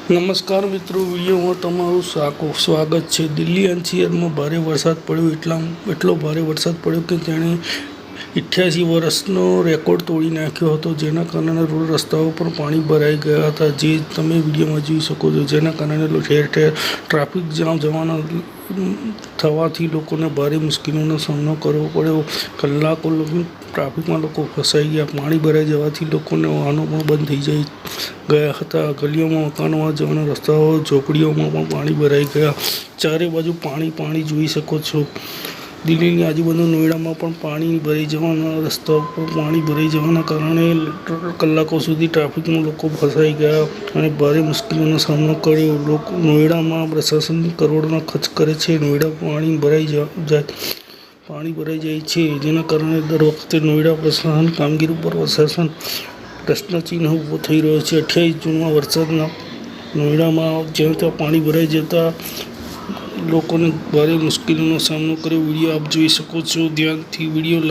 નમસ્કાર મિત્રો, વિડીયોમાં તમારું સ્વાગત છે। દિલ્હી એનસીઆરમાં ભારે વરસાદ પડ્યો, એટલો ભારે વરસાદ પડ્યો કે તેણે 88 વર્ષનો રેકોર્ડ તોડી નાખ્યો હતો, જેના કારણે રોડ રસ્તાઓ પર પાણી ભરાઈ ગયા હતા, જે તમે વિડીયોમાં જોઈ શકો છો। જેના કારણે ઠેર ઠેર ટ્રાફિક જામ થવાથી લોકોને ભારે મુશ્કેલીઓનો સામનો કરવો પડ્યો। કલાકો ટ્રાફિકમાં લોકો ફસાઈ ગયા। પાણી ભરાઈ જવાથી લોકોને વાહનો પણ બંધ થઈ ગયા હતા। ગલીઓમાં મકાનોમાં જવાના રસ્તાઓ, ઝોપડીઓમાં પણ પાણી ભરાઈ ગયા। ચારે બાજુ પાણી જોઈ શકો છો। દિલ્હીની આજુબાજુ નોઈડામાં પણ પાણી ભરાઈ જવાના રસ્તાઓ પર પાણી ભરાઈ જવાના કારણે કલાકો સુધી ટ્રાફિકમાં લોકો ફસાઈ ગયા અને ભારે મુશ્કેલીઓનો સામનો કર્યો। નોઈડામાં પ્રશાસન કરોડોના ખર્ચ કરે છે, નોઈડા પાણી ભરાઈ જાય છે, જેના કારણે દર વખતે નોઈડા પ્રશાસન કામગીરી પર પ્રશાસન પ્રશ્નચિહ્ન ઊભો થઈ રહ્યો છે। 28 જૂનમાં વરસાદના નોઈડામાં જ્યાં ત્યાં પાણી ભરાઈ જતા લોકોને ભારે મુશ્કેલીનો સામનો કર્યો। વિડીયો આપ જોઈ શકો છો, ધ્યાનથી વિડીયો